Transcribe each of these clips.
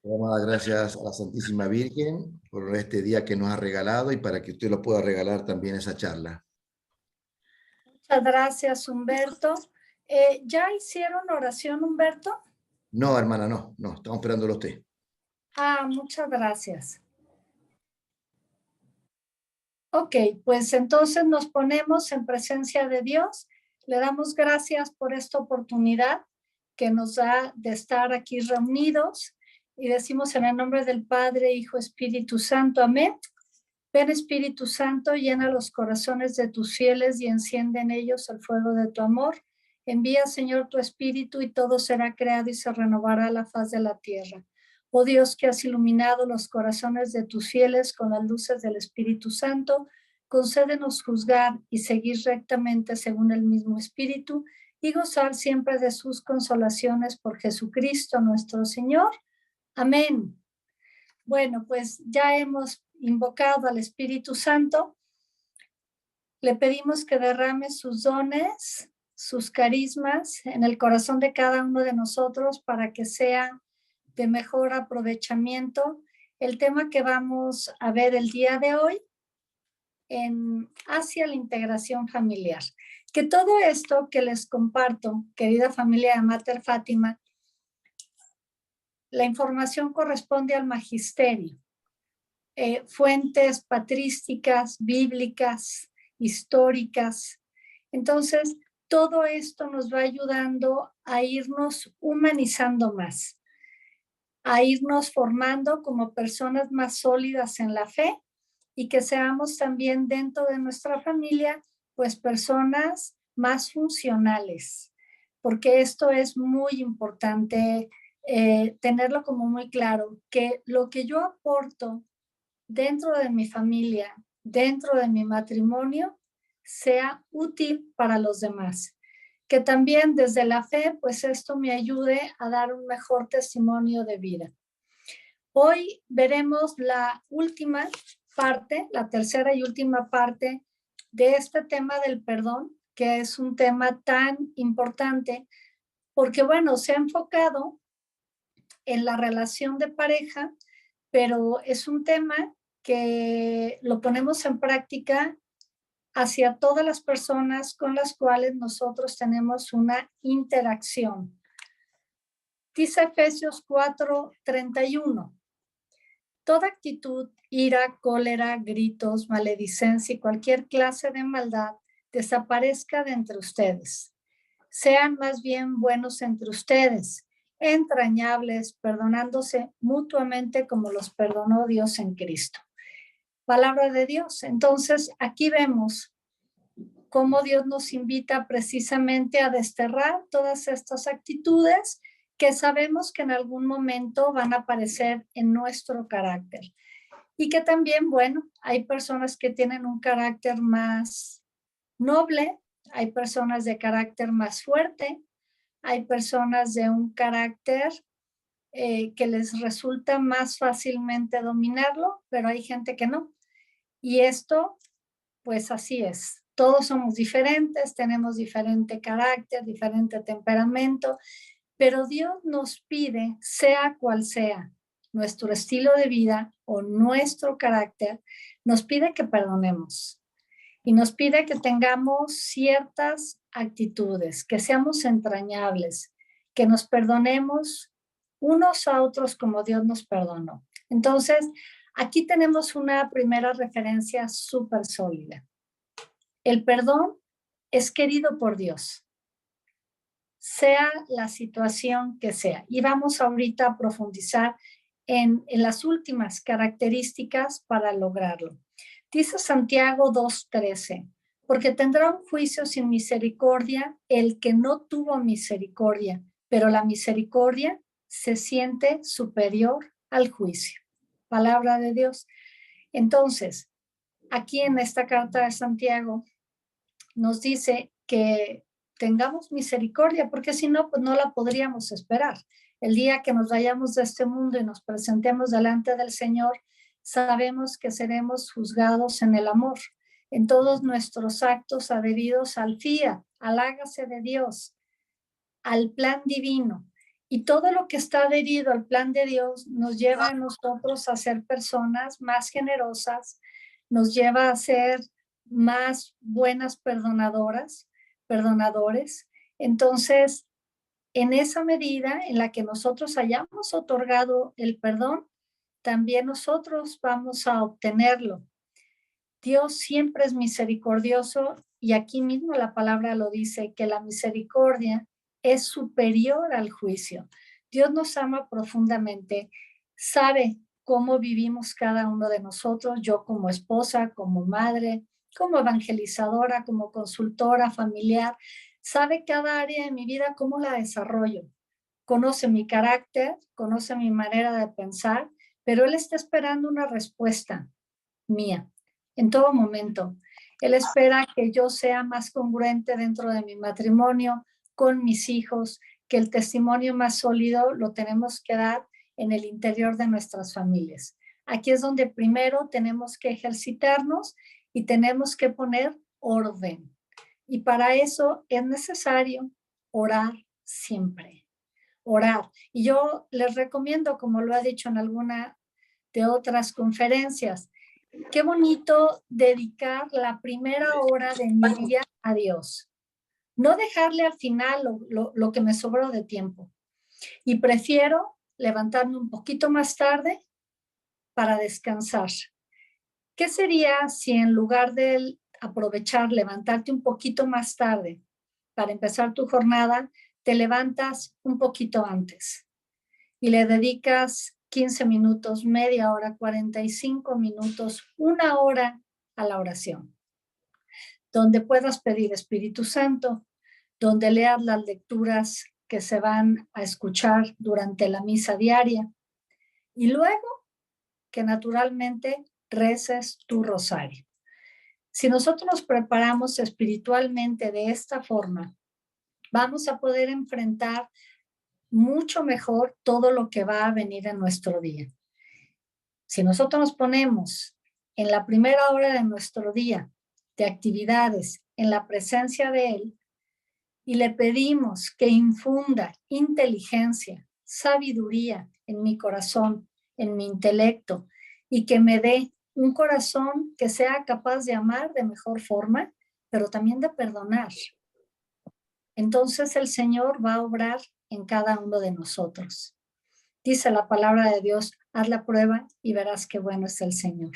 Vamos a dar gracias a la Santísima Virgen por este día que nos ha regalado y para que usted lo pueda regalar también esa charla. Muchas gracias, Humberto. ¿Ya hicieron oración, Humberto? No, hermana, no, estamos esperándolo a usted. Muchas gracias. Ok, pues entonces nos ponemos en presencia de Dios. Le damos gracias por esta oportunidad que nos da de estar aquí reunidos y decimos en el nombre del Padre, Hijo, Espíritu Santo. Amén. Ven, Espíritu Santo, llena los corazones de tus fieles y enciende en ellos el fuego de tu amor. Envía, Señor, tu Espíritu y todo será creado y se renovará la faz de la tierra. Oh Dios, que has iluminado los corazones de tus fieles con las luces del Espíritu Santo, concédenos juzgar y seguir rectamente según el mismo Espíritu y gozar siempre de sus consolaciones por Jesucristo nuestro Señor. Amén. Bueno, pues ya hemos invocado al Espíritu Santo. Le pedimos que derrame sus dones, sus carismas en el corazón de cada uno de nosotros para que sea de mejor aprovechamiento. El tema que vamos a ver el día de hoy hacia la integración familiar. Que todo esto que les comparto, querida familia de Mater Fátima, la información corresponde al magisterio. Fuentes patrísticas, bíblicas, históricas. Entonces, todo esto nos va ayudando a irnos humanizando más, a irnos formando como personas más sólidas en la fe y que seamos también dentro de nuestra familia, pues personas más funcionales, porque esto es muy importante tenerlo como muy claro, que lo que yo aporto dentro de mi familia, dentro de mi matrimonio, sea útil para los demás. Que también desde la fe, pues esto me ayude a dar un mejor testimonio de vida. Hoy veremos la última parte, la tercera y última parte de este tema del perdón, que es un tema tan importante, porque bueno, se ha enfocado en la relación de pareja, pero es un tema que lo ponemos en práctica hacia todas las personas con las cuales nosotros tenemos una interacción. Dice Efesios 4:31. Toda actitud, ira, cólera, gritos, maledicencia y cualquier clase de maldad desaparezca de entre ustedes. Sean más bien buenos entre ustedes, entrañables, perdonándose mutuamente como los perdonó Dios en Cristo. Palabra de Dios. Entonces, aquí vemos cómo Dios nos invita precisamente a desterrar todas estas actitudes que sabemos que en algún momento van a aparecer en nuestro carácter. Y que también, bueno, hay personas que tienen un carácter más noble, hay personas de carácter más fuerte, hay personas de un carácter que les resulta más fácilmente dominarlo, pero hay gente que no. Y esto, pues así es. Todos somos diferentes, tenemos diferente carácter, diferente temperamento, pero Dios nos pide, sea cual sea nuestro estilo de vida o nuestro carácter, nos pide que perdonemos y nos pide que tengamos ciertas actitudes, que seamos entrañables, que nos perdonemos unos a otros como Dios nos perdonó. Entonces, aquí tenemos una primera referencia súper sólida. El perdón es querido por Dios, sea la situación que sea. Y vamos ahorita a profundizar en las últimas características para lograrlo. Dice Santiago 2:13, porque tendrá un juicio sin misericordia el que no tuvo misericordia, pero la misericordia se siente superior al juicio. Palabra de Dios. Entonces, aquí en esta carta de Santiago nos dice que tengamos misericordia, porque si no, pues no la podríamos esperar. El día que nos vayamos de este mundo y nos presentemos delante del Señor, sabemos que seremos juzgados en el amor, en todos nuestros actos adheridos al fiat, al hágase de Dios, al plan divino. Y todo lo que está adherido al plan de Dios nos lleva a nosotros a ser personas más generosas, nos lleva a ser más buenas perdonadoras, perdonadores. Entonces, en esa medida en la que nosotros hayamos otorgado el perdón, también nosotros vamos a obtenerlo. Dios siempre es misericordioso y aquí mismo la palabra lo dice, que la misericordia es superior al juicio. Dios nos ama profundamente, sabe cómo vivimos cada uno de nosotros, yo como esposa, como madre, como evangelizadora, como consultora familiar, sabe cada área de mi vida cómo la desarrollo. Conoce mi carácter, conoce mi manera de pensar, pero Él está esperando una respuesta mía en todo momento. Él espera que yo sea más congruente dentro de mi matrimonio, con mis hijos, que el testimonio más sólido lo tenemos que dar en el interior de nuestras familias. Aquí es donde primero tenemos que ejercitarnos y tenemos que poner orden. Y para eso es necesario orar siempre. Orar. Y yo les recomiendo, como lo he dicho en alguna de otras conferencias, qué bonito dedicar la primera hora de mi día a Dios. No dejarle al final lo que me sobró de tiempo. Y prefiero levantarme un poquito más tarde para descansar. ¿Qué sería si en lugar de aprovechar, levantarte un poquito más tarde para empezar tu jornada, te levantas un poquito antes y le dedicas 15 minutos, media hora, 45 minutos, una hora a la oración, donde puedas pedir Espíritu Santo, donde leas las lecturas que se van a escuchar durante la misa diaria y luego que naturalmente reces tu rosario. Si nosotros nos preparamos espiritualmente de esta forma, vamos a poder enfrentar mucho mejor todo lo que va a venir en nuestro día. Si nosotros nos ponemos en la primera hora de nuestro día de actividades en la presencia de Él y le pedimos que infunda inteligencia, sabiduría en mi corazón, en mi intelecto y que me dé un corazón que sea capaz de amar de mejor forma, pero también de perdonar. Entonces el Señor va a obrar en cada uno de nosotros. Dice la palabra de Dios, haz la prueba y verás qué bueno es el Señor.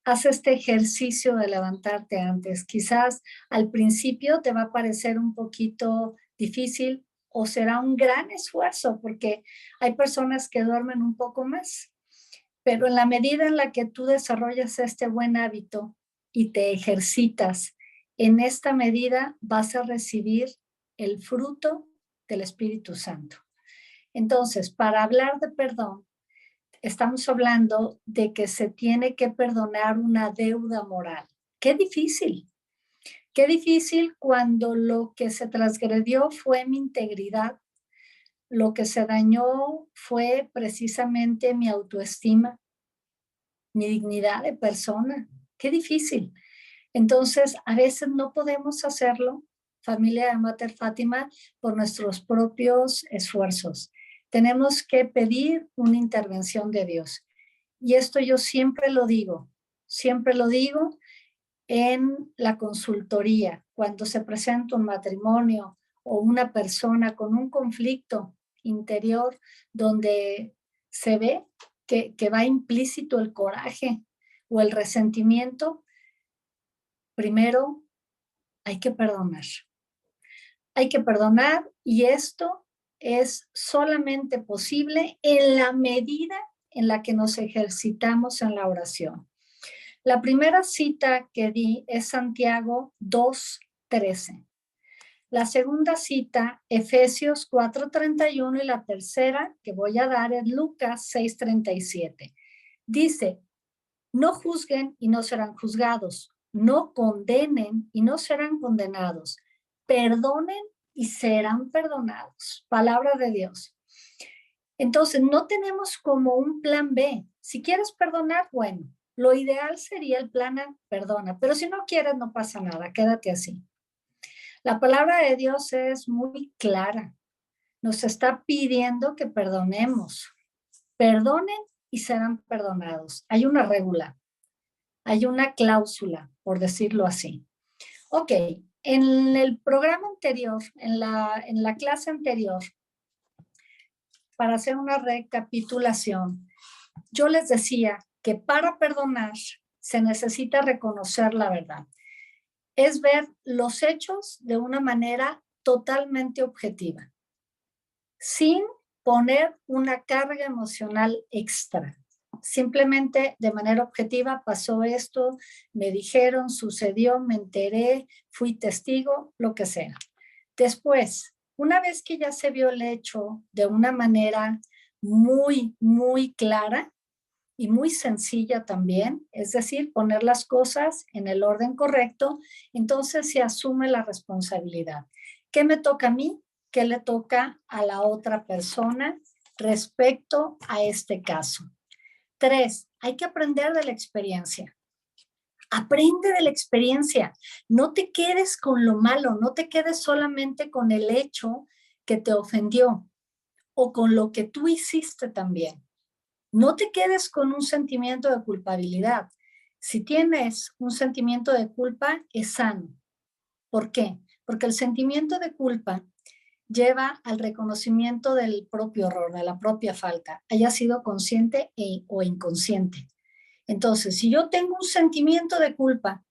Haz este ejercicio de levantarte antes. Quizás al principio te va a parecer un poquito difícil o será un gran esfuerzo porque hay personas que duermen un poco más. Pero en la medida en la que tú desarrollas este buen hábito y te ejercitas, en esta medida vas a recibir el fruto del Espíritu Santo. Entonces, para hablar de perdón, estamos hablando de que se tiene que perdonar una deuda moral. Qué difícil cuando lo que se transgredió fue mi integridad, lo que se dañó fue precisamente mi autoestima, mi dignidad de persona. Qué difícil. Entonces, a veces no podemos hacerlo, familia de Mater Fátima, por nuestros propios esfuerzos. Tenemos que pedir una intervención de Dios. Y esto yo siempre lo digo en la consultoría, cuando se presenta un matrimonio o una persona con un conflicto interior donde se ve que va implícito el coraje o el resentimiento, primero hay que perdonar. Hay que perdonar y esto es solamente posible en la medida en la que nos ejercitamos en la oración. La primera cita que di es Santiago 2:13. La segunda cita, Efesios 4:31 y la tercera que voy a dar es Lucas 6:37. Dice, no juzguen y no serán juzgados, no condenen y no serán condenados, perdonen y serán perdonados. Palabra de Dios. Entonces, no tenemos como un plan B. Si quieres perdonar, bueno, lo ideal sería el plan A, perdona, pero si no quieres, no pasa nada, quédate así. La palabra de Dios es muy clara. nos está pidiendo que perdonemos. Perdonen y serán perdonados. Hay una regla, hay una cláusula, por decirlo así. Ok, en el programa anterior, en la clase anterior, para hacer una recapitulación, yo les decía que para perdonar se necesita reconocer la verdad. Es ver los hechos de una manera totalmente objetiva, sin poner una carga emocional extra. Simplemente de manera objetiva pasó esto, me dijeron, sucedió, me enteré, fui testigo, lo que sea. Después, una vez que ya se vio el hecho de una manera muy, muy clara y muy sencilla también, es decir, poner las cosas en el orden correcto, entonces se asume la responsabilidad. ¿Qué me toca a mí? ¿Qué le toca a la otra persona respecto a este caso? 3, hay que aprender de la experiencia. Aprende de la experiencia. No te quedes con lo malo, no te quedes solamente con el hecho que te ofendió o con lo que tú hiciste también. No te quedes con un sentimiento de culpabilidad. Si tienes un sentimiento de culpa, es sano. ¿Por qué? Porque el sentimiento de culpa lleva al reconocimiento del propio error, de la propia falta, haya sido consciente o inconsciente. Entonces, si yo tengo un sentimiento de culpa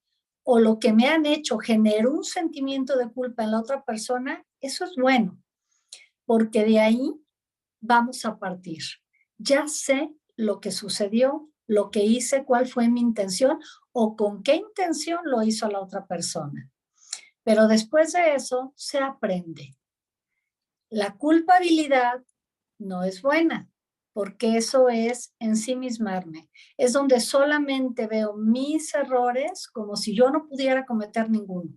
o lo que me han hecho generó un sentimiento de culpa en la otra persona, eso es bueno, porque de ahí vamos a partir. Ya sé lo que sucedió, lo que hice, cuál fue mi intención o con qué intención lo hizo la otra persona. Pero después de eso se aprende. La culpabilidad no es buena, porque eso es ensimismarme. Es donde solamente veo mis errores como si yo no pudiera cometer ninguno.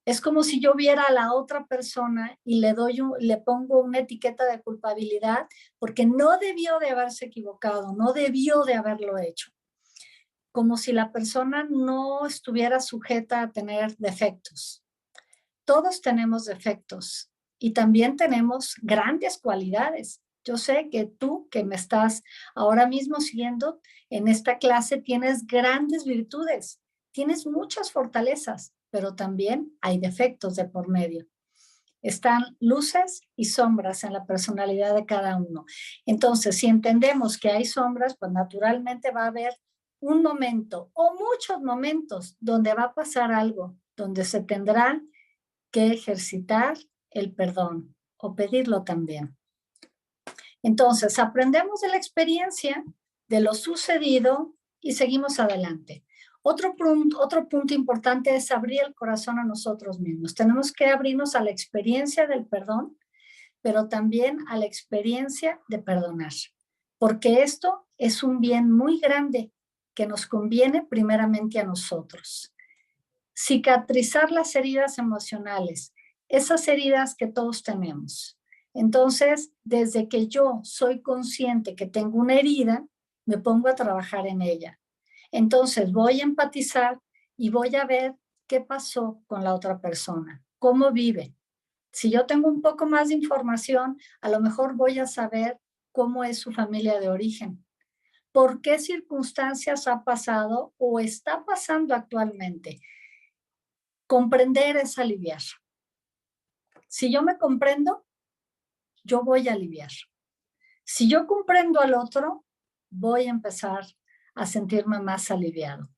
Es como si yo viera a la otra persona y le pongo una etiqueta de culpabilidad porque no debió de haberse equivocado, no debió de haberlo hecho. Como si la persona no estuviera sujeta a tener defectos. Todos tenemos defectos y también tenemos grandes cualidades. Yo sé que tú que me estás ahora mismo siguiendo en esta clase tienes grandes virtudes, tienes muchas fortalezas, pero también hay defectos de por medio. Están luces y sombras en la personalidad de cada uno. Entonces, si entendemos que hay sombras, pues naturalmente va a haber un momento o muchos momentos donde va a pasar algo, donde se tendrá que ejercitar el perdón o pedirlo también. Entonces, aprendemos de la experiencia, de lo sucedido y seguimos adelante. Otro punto importante es abrir el corazón a nosotros mismos. Tenemos que abrirnos a la experiencia del perdón, pero también a la experiencia de perdonar, porque esto es un bien muy grande que nos conviene primeramente a nosotros. Cicatrizar las heridas emocionales, esas heridas que todos tenemos. Entonces, desde que yo soy consciente que tengo una herida, me pongo a trabajar en ella. Entonces, voy a empatizar y voy a ver qué pasó con la otra persona, cómo vive. Si yo tengo un poco más de información, a lo mejor voy a saber cómo es su familia de origen, por qué circunstancias ha pasado o está pasando actualmente. Comprender es aliviar. Si yo me comprendo, yo voy a aliviar. Si yo comprendo al otro, voy a empezar a sentirme más aliviado.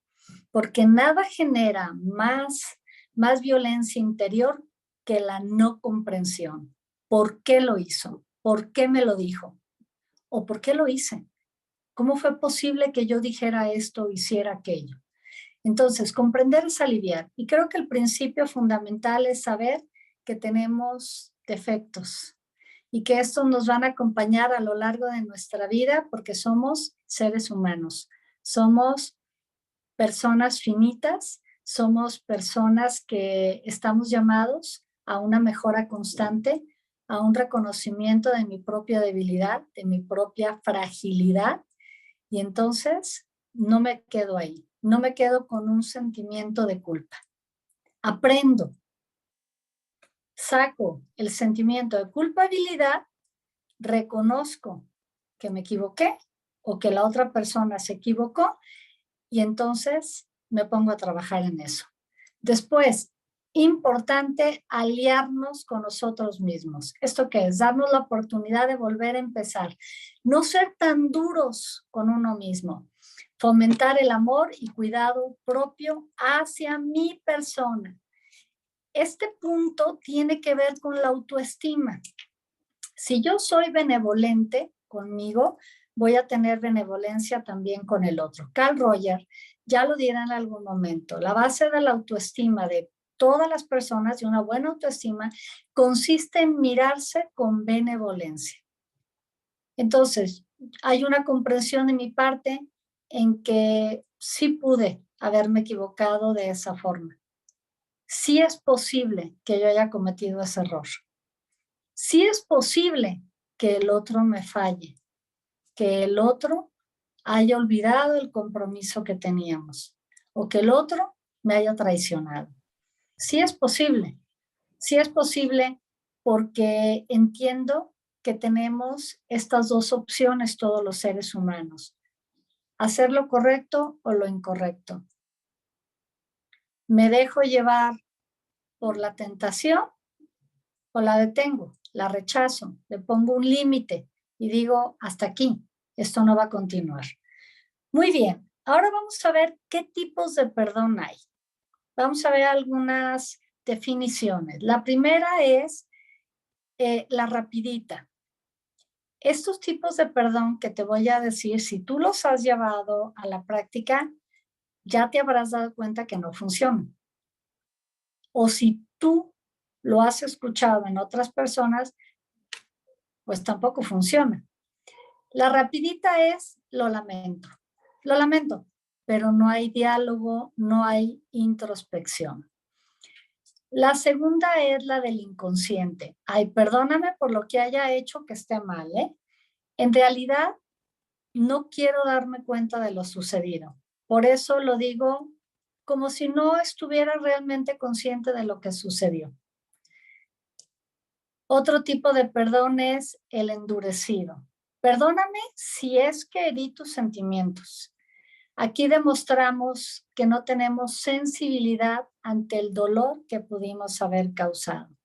Porque nada genera más violencia interior que la no comprensión. ¿Por qué lo hizo? ¿Por qué me lo dijo? ¿O por qué lo hice? ¿Cómo fue posible que yo dijera esto o hiciera aquello? Entonces, comprender es aliviar. Y creo que el principio fundamental es saber que tenemos defectos y que estos nos van a acompañar a lo largo de nuestra vida porque somos seres humanos. Somos personas finitas, somos personas que estamos llamados a una mejora constante, a un reconocimiento de mi propia debilidad, de mi propia fragilidad. Y entonces no me quedo ahí, no me quedo con un sentimiento de culpa. Aprendo. saco el sentimiento de culpabilidad, reconozco que me equivoqué o que la otra persona se equivocó y entonces me pongo a trabajar en eso. Después, importante aliarnos con nosotros mismos. ¿Esto qué es? Darnos la oportunidad de volver a empezar. No ser tan duros con uno mismo. Fomentar el amor y cuidado propio hacia mi persona. Este punto tiene que ver con la autoestima. Si yo soy benevolente conmigo, voy a tener benevolencia también con el otro. Carl Rogers ya lo dirá en algún momento. La base de la autoestima de todas las personas y una buena autoestima consiste en mirarse con benevolencia. Entonces, hay una comprensión de mi parte en que sí pude haberme equivocado de esa forma. Sí es posible que yo haya cometido ese error. Sí es posible que el otro me falle, que el otro haya olvidado el compromiso que teníamos o que el otro me haya traicionado. Sí es posible porque entiendo que tenemos estas dos opciones todos los seres humanos, hacer lo correcto o lo incorrecto. ¿Me dejo llevar por la tentación o la detengo? La rechazo, le pongo un límite y digo, hasta aquí, esto no va a continuar. Muy bien, ahora vamos a ver qué tipos de perdón hay. Vamos a ver algunas definiciones. La primera es la rapidita. Estos tipos de perdón que te voy a decir, si tú los has llevado a la práctica, ya te habrás dado cuenta que no funcionan. O si tú lo has escuchado en otras personas, pues tampoco funciona. La rapidita es lo lamento, pero no hay diálogo, no hay introspección. La segunda es la del inconsciente. Ay, perdóname por lo que haya hecho que esté mal, ¿eh? En realidad, no quiero darme cuenta de lo sucedido. Por eso lo digo como si no estuviera realmente consciente de lo que sucedió. Otro tipo de perdón es el endurecido. Perdóname si es que herí tus sentimientos. Aquí demostramos que no tenemos sensibilidad ante el dolor que pudimos haber causado.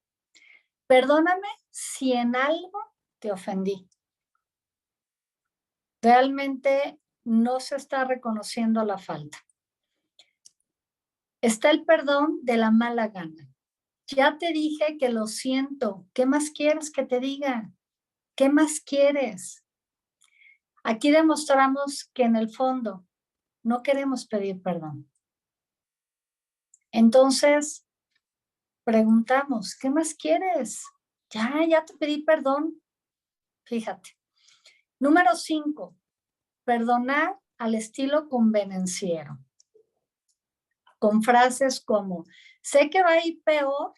Perdóname si en algo te ofendí. Realmente no se está reconociendo la falta. Está el perdón de la mala gana. Ya te dije que lo siento. ¿Qué más quieres que te diga? ¿Qué más quieres? Aquí demostramos que en el fondo no queremos pedir perdón. Entonces, preguntamos, ¿qué más quieres? Ya te pedí perdón. Fíjate. Número 5, perdonar al estilo convenenciero. Con frases como, sé que va a ir peor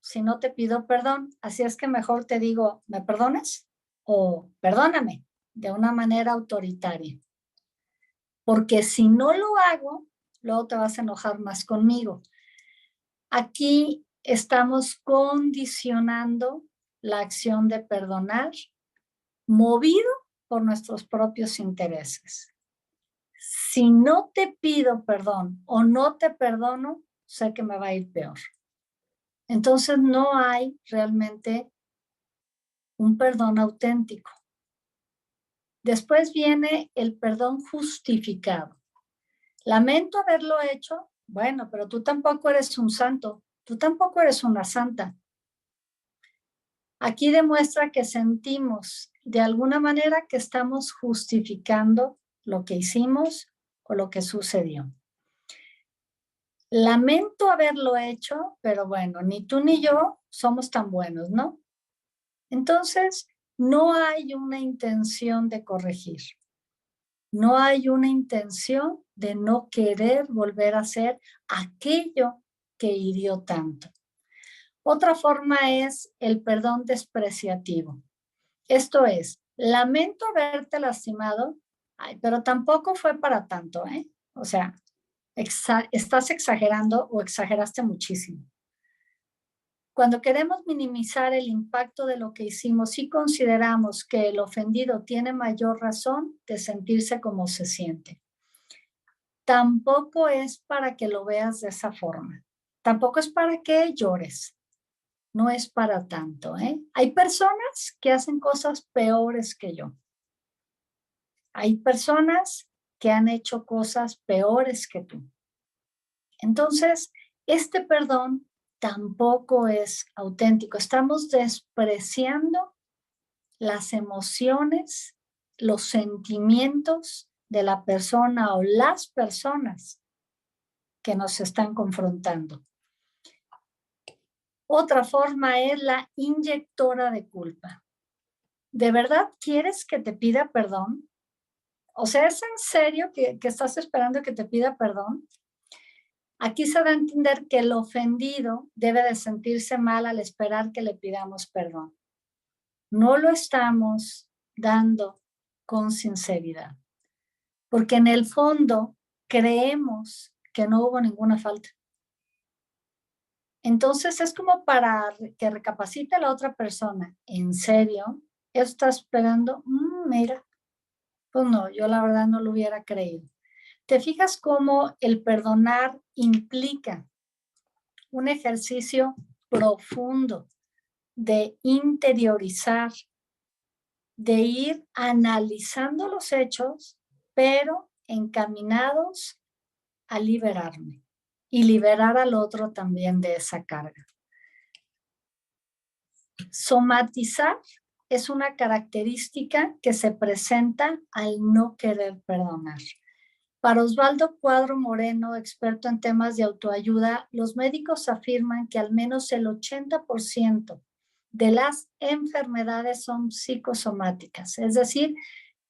si no te pido perdón, así es que mejor te digo, ¿me perdonas? O perdóname, de una manera autoritaria. Porque si no lo hago, luego te vas a enojar más conmigo. Aquí estamos condicionando la acción de perdonar, movido por nuestros propios intereses. Si no te pido perdón o no te perdono, sé que me va a ir peor. Entonces no hay realmente un perdón auténtico. Después viene el perdón justificado. Lamento haberlo hecho, bueno, pero tú tampoco eres un santo, tú tampoco eres una santa. Aquí demuestra que sentimos de alguna manera que estamos justificando lo que hicimos o lo que sucedió. Lamento haberlo hecho, pero bueno, ni tú ni yo somos tan buenos, ¿no? Entonces, no hay una intención de corregir. No hay una intención de no querer volver a hacer aquello que hirió tanto. Otra forma es el perdón despreciativo. Esto es, lamento haberte lastimado, pero tampoco fue para tanto, ¿eh? O sea, estás exagerando o exageraste muchísimo. Cuando queremos minimizar el impacto de lo que hicimos y consideramos que el ofendido tiene mayor razón de sentirse como se siente. Tampoco es para que lo veas de esa forma. Tampoco es para que llores. No es para tanto, ¿eh? Hay personas que hacen cosas peores que yo. Hay personas que han hecho cosas peores que tú. Entonces, este perdón tampoco es auténtico. Estamos despreciando las emociones, los sentimientos de la persona o las personas que nos están confrontando. Otra forma es la inyectora de culpa. ¿De verdad quieres que te pida perdón? O sea, ¿es en serio que estás esperando que te pida perdón? Aquí se da a entender que el ofendido debe de sentirse mal al esperar que le pidamos perdón. No lo estamos dando con sinceridad, porque en el fondo creemos que no hubo ninguna falta. Entonces es como para que recapacite la otra persona. ¿En serio? ¿Está esperando? Mira, pues no, yo la verdad no lo hubiera creído. ¿Te fijas cómo el perdonar implica un ejercicio profundo de interiorizar, de ir analizando los hechos, pero encaminados a liberarme y liberar al otro también de esa carga? Somatizar es una característica que se presenta al no querer perdonar. Para Osvaldo Cuadro Moreno, experto en temas de autoayuda, los médicos afirman que al menos el 80% de las enfermedades son psicosomáticas, es decir,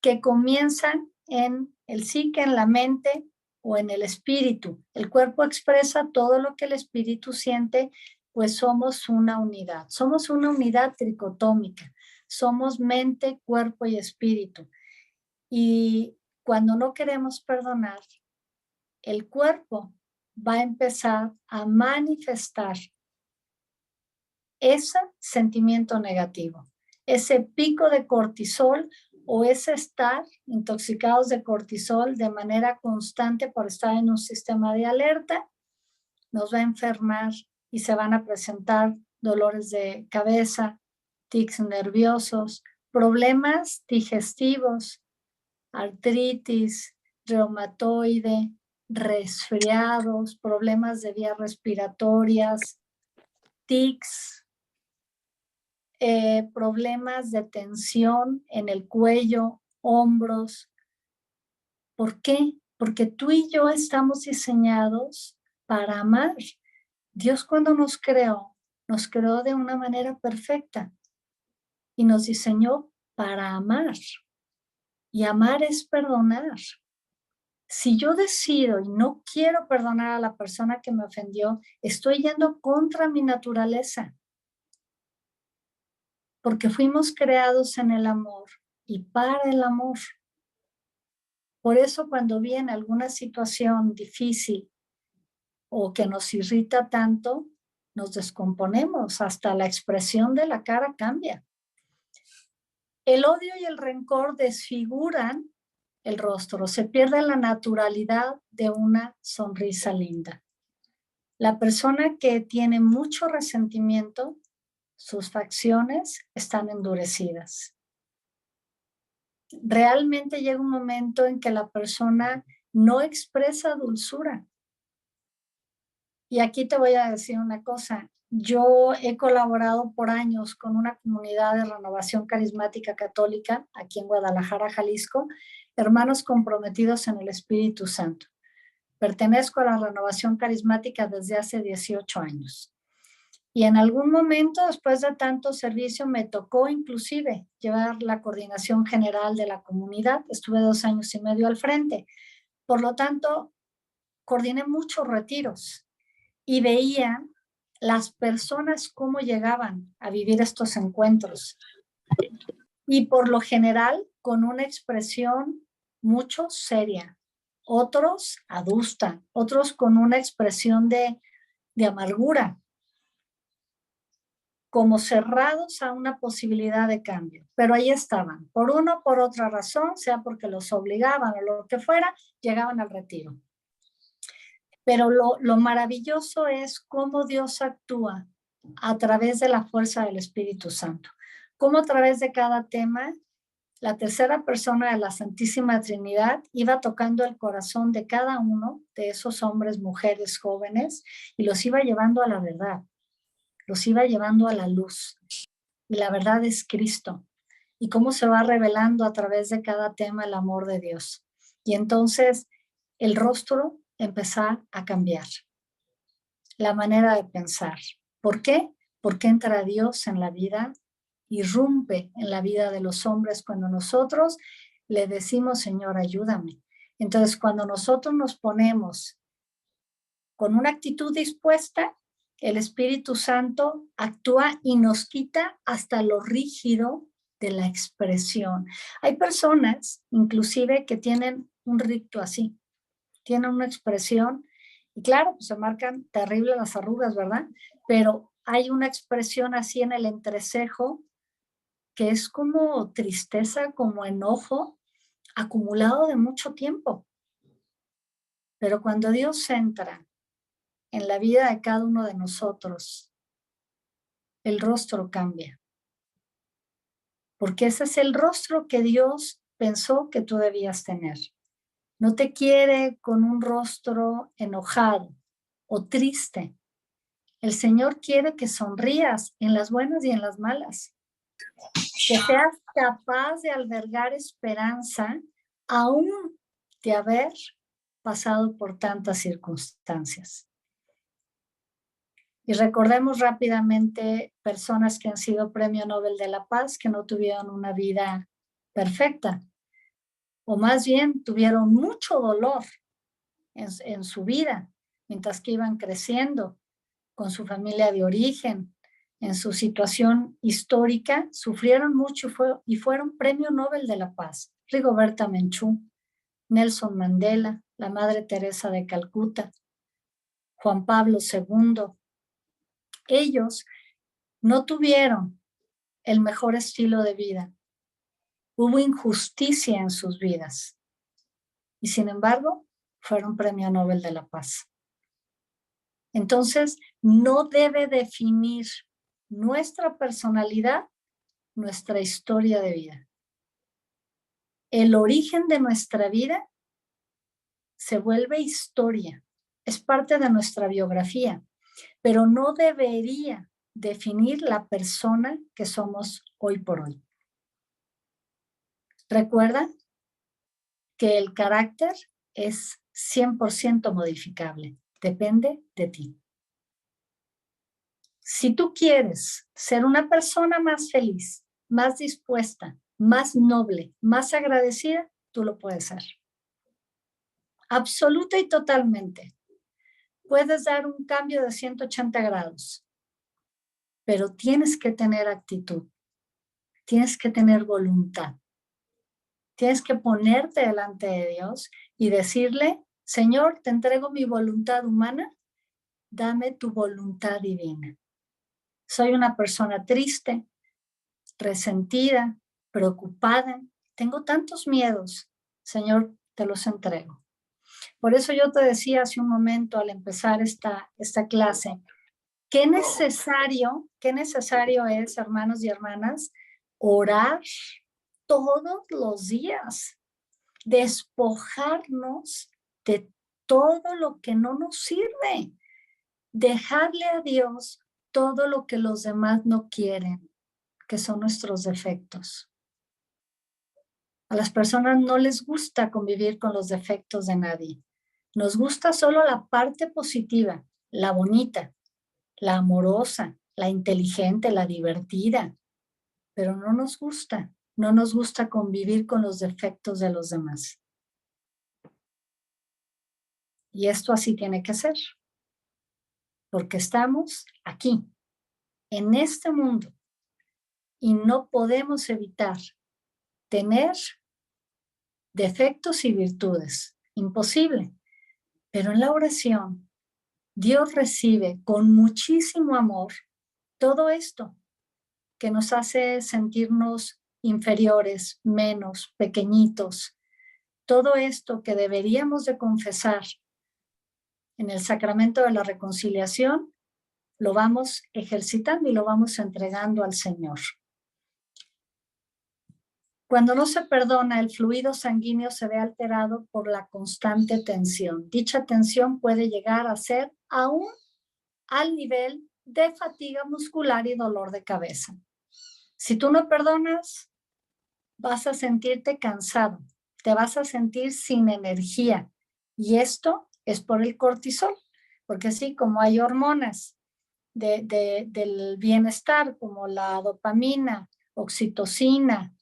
que comienzan en el psique, en la mente o en el espíritu. El cuerpo expresa todo lo que el espíritu siente, pues somos una unidad tricotómica, somos mente, cuerpo y espíritu. Y cuando no queremos perdonar, el cuerpo va a empezar a manifestar ese sentimiento negativo, ese pico de cortisol o ese estar intoxicados de cortisol de manera constante por estar en un sistema de alerta, nos va a enfermar y se van a presentar dolores de cabeza, tics nerviosos, problemas digestivos, artritis, reumatoide, resfriados, problemas de vías respiratorias, tics, problemas de tensión en el cuello, hombros. ¿Por qué? Porque tú y yo estamos diseñados para amar. Dios cuando nos creó de una manera perfecta y nos diseñó para amar. Y amar es perdonar. Si yo decido y no quiero perdonar a la persona que me ofendió, estoy yendo contra mi naturaleza. Porque fuimos creados en el amor y para el amor. Por eso cuando viene alguna situación difícil o que nos irrita tanto, nos descomponemos, hasta la expresión de la cara cambia. El odio y el rencor desfiguran el rostro, se pierde la naturalidad de una sonrisa linda. La persona que tiene mucho resentimiento, sus facciones están endurecidas. Realmente llega un momento en que la persona no expresa dulzura. Y aquí te voy a decir una cosa. Yo he colaborado por años con una comunidad de renovación carismática católica aquí en Guadalajara, Jalisco, hermanos comprometidos en el Espíritu Santo. Pertenezco a la renovación carismática desde hace 18 años. Y en algún momento, después de tanto servicio, me tocó inclusive llevar la coordinación general de la comunidad. Estuve 2 años y medio al frente. Por lo tanto, coordiné muchos retiros y veía las personas cómo llegaban a vivir estos encuentros. Y por lo general, con una expresión mucho seria. Otros adusta, otros con una expresión de amargura. como cerrados a una posibilidad de cambio, pero ahí estaban, por una o por otra razón, sea porque los obligaban o lo que fuera, llegaban al retiro. Pero lo maravilloso es cómo Dios actúa a través de la fuerza del Espíritu Santo, cómo a través de cada tema, la tercera persona de la Santísima Trinidad iba tocando el corazón de cada uno de esos hombres, mujeres, jóvenes, y los iba llevando a la verdad, los iba llevando a la luz. Y la verdad es Cristo. Y cómo se va revelando a través de cada tema el amor de Dios. Y entonces el rostro empezó a cambiar, la manera de pensar. ¿Por qué? Porque entra Dios en la vida, irrumpe en la vida de los hombres cuando nosotros le decimos, Señor, ayúdame. Entonces, cuando nosotros nos ponemos con una actitud dispuesta, el Espíritu Santo actúa y nos quita hasta lo rígido de la expresión. Hay personas, inclusive, que tienen un ricto así, tienen una expresión, y claro, pues se marcan terrible las arrugas, ¿verdad? Pero hay una expresión así en el entrecejo que es como tristeza, como enojo, acumulado de mucho tiempo. Pero cuando Dios entra en la vida de cada uno de nosotros, el rostro cambia. Porque ese es el rostro que Dios pensó que tú debías tener. No te quiere con un rostro enojado o triste. El Señor quiere que sonrías en las buenas y en las malas. Que seas capaz de albergar esperanza aún de haber pasado por tantas circunstancias. Y recordemos rápidamente personas que han sido Premio Nobel de la Paz que no tuvieron una vida perfecta, o más bien tuvieron mucho dolor en su vida, mientras que iban creciendo con su familia de origen, en su situación histórica, sufrieron mucho y fueron Premio Nobel de la Paz. Rigoberta Menchú, Nelson Mandela, la Madre Teresa de Calcuta, Juan Pablo II. Ellos no tuvieron el mejor estilo de vida. Hubo injusticia en sus vidas. Y sin embargo, fueron Premio Nobel de la Paz. Entonces, no debe definir nuestra personalidad, nuestra historia de vida. El origen de nuestra vida se vuelve historia, es parte de nuestra biografía, pero no debería definir la persona que somos hoy por hoy. Recuerda que el carácter es 100% modificable, depende de ti. Si tú quieres ser una persona más feliz, más dispuesta, más noble, más agradecida, tú lo puedes ser. Absoluta y totalmente. Puedes dar un cambio de 180 grados, pero tienes que tener actitud, tienes que tener voluntad. Tienes que ponerte delante de Dios y decirle, Señor, te entrego mi voluntad humana, dame tu voluntad divina. Soy una persona triste, resentida, preocupada, tengo tantos miedos, Señor, te los entrego. Por eso yo te decía hace un momento al empezar esta clase, qué necesario es, hermanos y hermanas, orar todos los días, despojarnos de todo lo que no nos sirve, dejarle a Dios todo lo que los demás no quieren, que son nuestros defectos. A las personas no les gusta convivir con los defectos de nadie. Nos gusta solo la parte positiva, la bonita, la amorosa, la inteligente, la divertida, pero no nos gusta convivir con los defectos de los demás. Y esto así tiene que ser, porque estamos aquí, en este mundo, y no podemos evitar tener defectos y virtudes. Imposible. Pero en la oración, Dios recibe con muchísimo amor todo esto que nos hace sentirnos inferiores, menos, pequeñitos. Todo esto que deberíamos de confesar en el sacramento de la reconciliación, lo vamos ejercitando y lo vamos entregando al Señor. Cuando no se perdona, el fluido sanguíneo se ve alterado por la constante tensión. Dicha tensión puede llegar a ser aún al nivel de fatiga muscular y dolor de cabeza. Si tú no perdonas, vas a sentirte cansado, te vas a sentir sin energía. Y esto es por el cortisol, porque así como hay hormonas del bienestar, como la dopamina, oxitocina,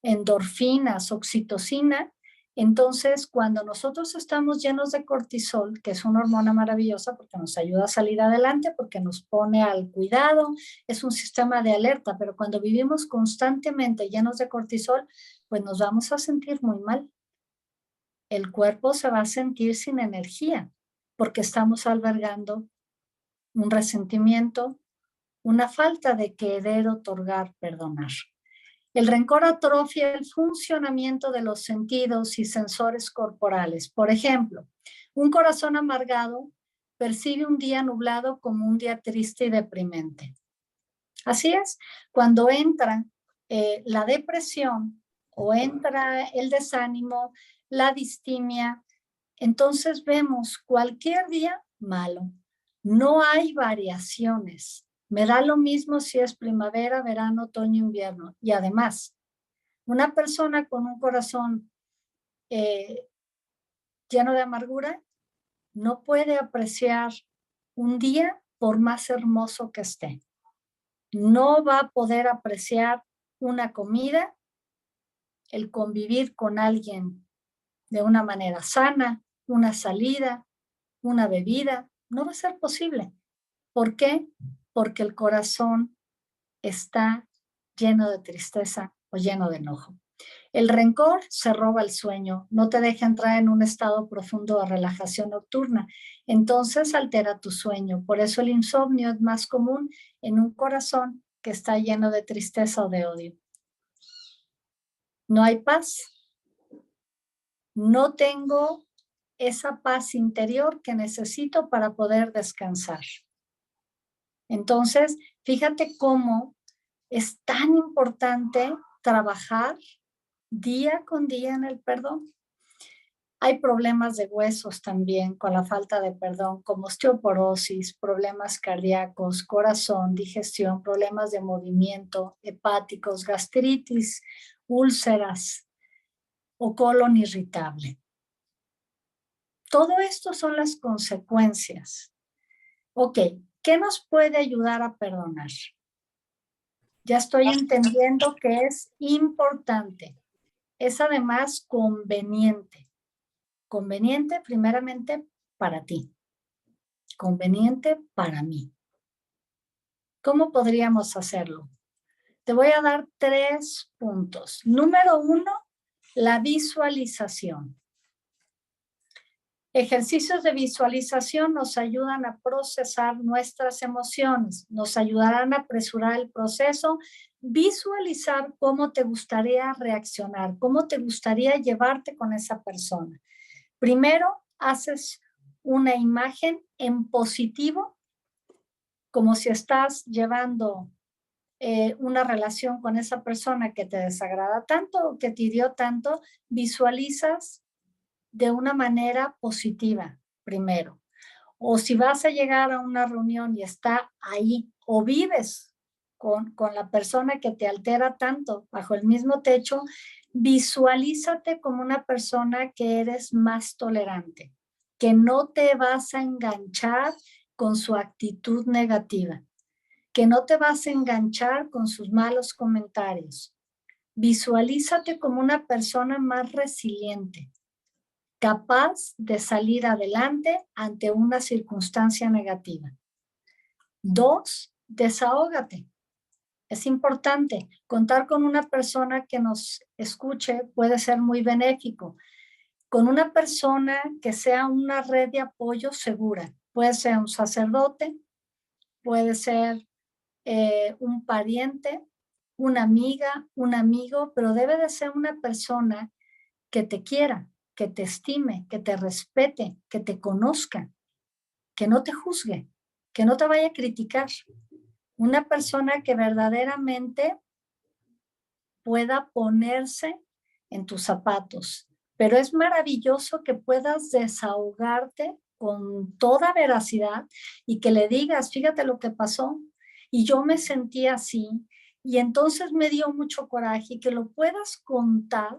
endorfinas, oxitocina. Entonces, cuando nosotros estamos llenos de cortisol, que es una hormona maravillosa porque nos ayuda a salir adelante, porque nos pone al cuidado, es un sistema de alerta, pero cuando vivimos constantemente llenos de cortisol, pues nos vamos a sentir muy mal. El cuerpo se va a sentir sin energía porque estamos albergando un resentimiento, una falta de querer otorgar, perdonar. El rencor atrofia el funcionamiento de los sentidos y sensores corporales. Por ejemplo, un corazón amargado percibe un día nublado como un día triste y deprimente. Así es, cuando entra la depresión o entra el desánimo, la distimia, entonces vemos cualquier día malo. No hay variaciones. Me da lo mismo si es primavera, verano, otoño, invierno. Y además, una persona con un corazón lleno de amargura no puede apreciar un día por más hermoso que esté. No va a poder apreciar una comida, el convivir con alguien de una manera sana, una salida, una bebida. No va a ser posible. ¿Por qué? Porque el corazón está lleno de tristeza o lleno de enojo. El rencor se roba el sueño, no te deja entrar en un estado profundo de relajación nocturna, entonces altera tu sueño. Por eso el insomnio es más común en un corazón que está lleno de tristeza o de odio. No hay paz. No tengo esa paz interior que necesito para poder descansar. Entonces, fíjate cómo es tan importante trabajar día con día en el perdón. Hay problemas de huesos también con la falta de perdón, como osteoporosis, problemas cardíacos, corazón, digestión, problemas de movimiento, hepáticos, gastritis, úlceras o colon irritable. Todo esto son las consecuencias. Ok, ¿qué nos puede ayudar a perdonar? Ya estoy entendiendo que es importante. Es además conveniente. Conveniente primeramente para ti. Conveniente para mí. ¿Cómo podríamos hacerlo? Te voy a dar 3 puntos. Número 1, la visualización. Ejercicios de visualización nos ayudan a procesar nuestras emociones, nos ayudarán a apresurar el proceso, visualizar cómo te gustaría reaccionar, cómo te gustaría llevarte con esa persona. Primero, haces una imagen en positivo, como si estás llevando una relación con esa persona que te desagrada tanto o que te hirió tanto, visualizas de una manera positiva primero. O si vas a llegar a una reunión y está ahí o vives con la persona que te altera tanto bajo el mismo techo, visualízate como una persona que eres más tolerante, que no te vas a enganchar con su actitud negativa, que no te vas a enganchar con sus malos comentarios. Visualízate como una persona más resiliente, capaz de salir adelante ante una circunstancia negativa. 2, desahógate. Es importante. Contar con una persona que nos escuche puede ser muy benéfico. Con una persona que sea una red de apoyo segura. Puede ser un sacerdote, puede ser un pariente, una amiga, un amigo, pero debe de ser una persona que te quiera, que te estime, que te respete, que te conozca, que no te juzgue, que no te vaya a criticar. Una persona que verdaderamente pueda ponerse en tus zapatos. Pero es maravilloso que puedas desahogarte con toda veracidad y que le digas, fíjate lo que pasó, y yo me sentí así, y entonces me dio mucho coraje, y que lo puedas contar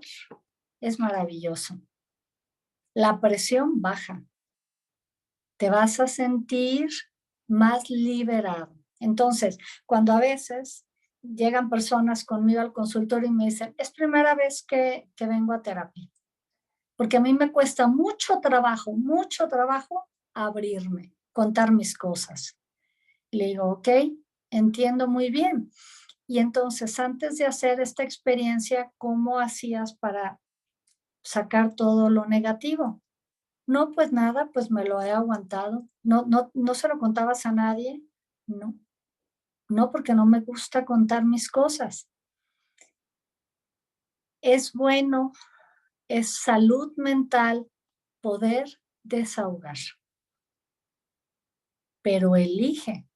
es maravilloso. La presión baja, te vas a sentir más liberado. Entonces, cuando a veces llegan personas conmigo al consultorio y me dicen, es primera vez que vengo a terapia, porque a mí me cuesta mucho trabajo abrirme, contar mis cosas. Le digo, ok, entiendo muy bien. Y entonces, antes de hacer esta experiencia, ¿cómo hacías para sacar todo lo negativo? No, pues nada, pues me lo he aguantado. No se lo contabas a nadie. No, no, porque no me gusta contar mis cosas. Es bueno, es salud mental poder desahogar, pero elige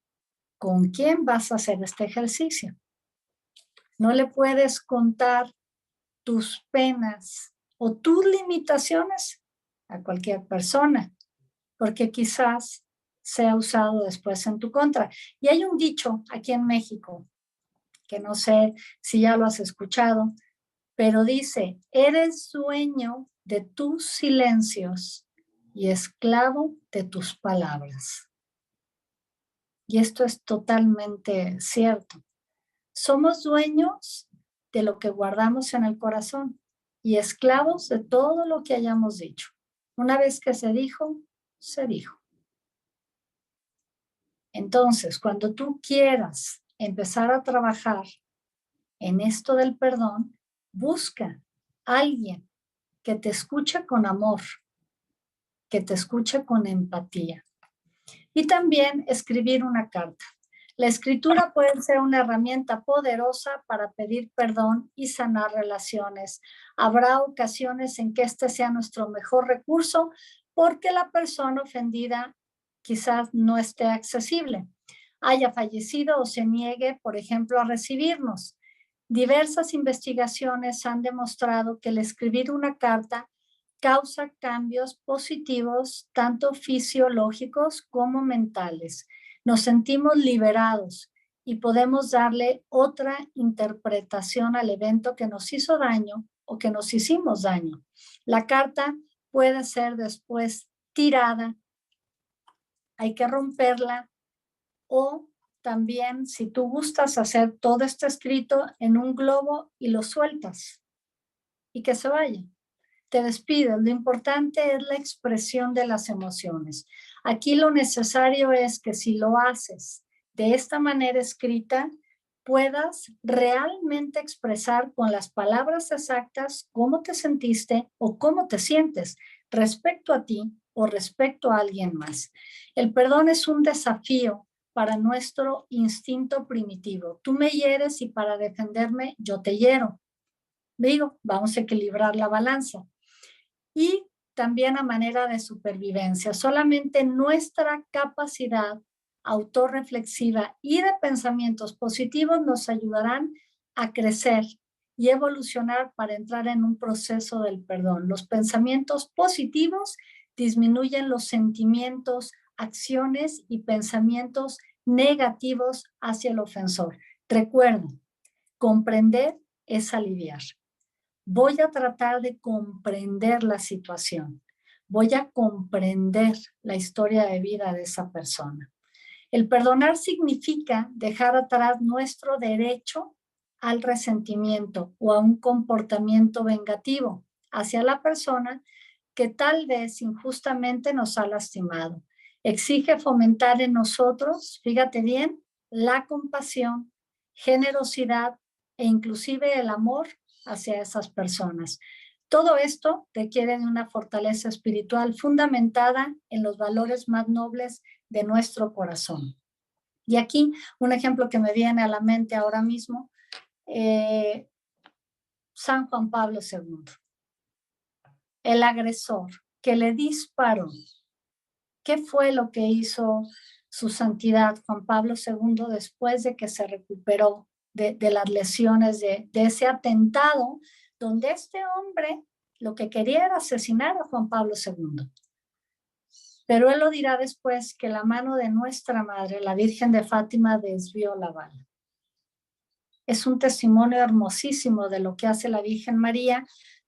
con quién vas a hacer este ejercicio. No le puedes contar tus penas o tus limitaciones a cualquier persona, porque quizás sea usado después en tu contra. Y hay un dicho aquí en México, que no sé si ya lo has escuchado, pero dice, eres dueño de tus silencios y esclavo de tus palabras. Y esto es totalmente cierto. Somos dueños de lo que guardamos en el corazón y esclavos de todo lo que hayamos dicho. Una vez que se dijo, se dijo. Entonces, cuando tú quieras empezar a trabajar en esto del perdón, busca a alguien que te escuche con amor, que te escuche con empatía. Y también escribir una carta. La escritura puede ser una herramienta poderosa para pedir perdón y sanar relaciones. Habrá ocasiones en que este sea nuestro mejor recurso porque la persona ofendida quizás no esté accesible, haya fallecido o se niegue, por ejemplo, a recibirnos. Diversas investigaciones han demostrado que el escribir una carta causa cambios positivos, tanto fisiológicos como mentales. Nos sentimos liberados y podemos darle otra interpretación al evento que nos hizo daño o que nos hicimos daño. La carta puede ser después tirada, hay que romperla, o también, si tú gustas, hacer todo este escrito en un globo y lo sueltas y que se vaya. Te despides. Lo importante es la expresión de las emociones. Aquí lo necesario es que si lo haces de esta manera escrita, puedas realmente expresar con las palabras exactas cómo te sentiste o cómo te sientes respecto a ti o respecto a alguien más. El perdón es un desafío para nuestro instinto primitivo. Tú me hieres y para defenderme yo te hiero. Digo, vamos a equilibrar la balanza. Y también a manera de supervivencia. Solamente nuestra capacidad autorreflexiva y de pensamientos positivos nos ayudarán a crecer y evolucionar para entrar en un proceso del perdón. Los pensamientos positivos disminuyen los sentimientos, acciones y pensamientos negativos hacia el ofensor. Recuerda, comprender es aliviar. Voy a tratar de comprender la situación. Voy a comprender la historia de vida de esa persona. El perdonar significa dejar atrás nuestro derecho al resentimiento o a un comportamiento vengativo hacia la persona que tal vez injustamente nos ha lastimado. Exige fomentar en nosotros, fíjate bien, la compasión, generosidad e inclusive el amor hacia esas personas. Todo esto requiere de una fortaleza espiritual fundamentada en los valores más nobles de nuestro corazón. Y aquí un ejemplo que me viene a la mente ahora mismo, San Juan Pablo II, el agresor que le disparó. ¿Qué fue lo que hizo su santidad Juan Pablo II después de que se recuperó de las lesiones de ese atentado, donde este hombre lo que quería era asesinar a Juan Pablo II? Pero él lo dirá después, que la mano de nuestra madre, la Virgen de Fátima, desvió la bala. Es un testimonio hermosísimo de lo que hace la Virgen María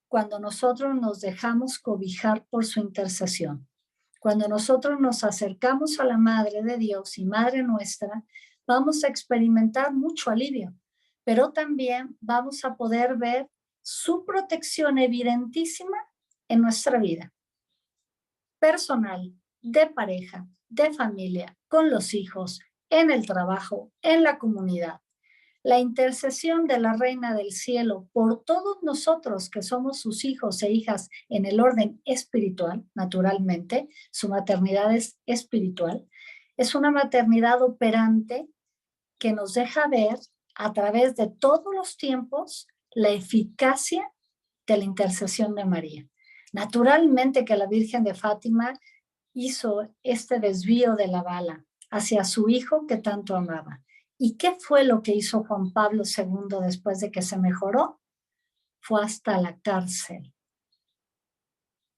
cuando nosotros nos dejamos cobijar por su intercesión. Cuando nosotros nos acercamos a la Madre de Dios y Madre nuestra, vamos a experimentar mucho alivio, pero también vamos a poder ver su protección evidentísima en nuestra vida personal, de pareja, de familia, con los hijos, en el trabajo, en la comunidad. La intercesión de la Reina del Cielo por todos nosotros que somos sus hijos e hijas en el orden espiritual, naturalmente, su maternidad es espiritual, es una maternidad operante que nos deja ver a través de todos los tiempos la eficacia de la intercesión de María. Naturalmente que la Virgen de Fátima hizo este desvío de la bala hacia su hijo que tanto amaba. ¿Y qué fue lo que hizo Juan Pablo II después de que se mejoró? Fue hasta la cárcel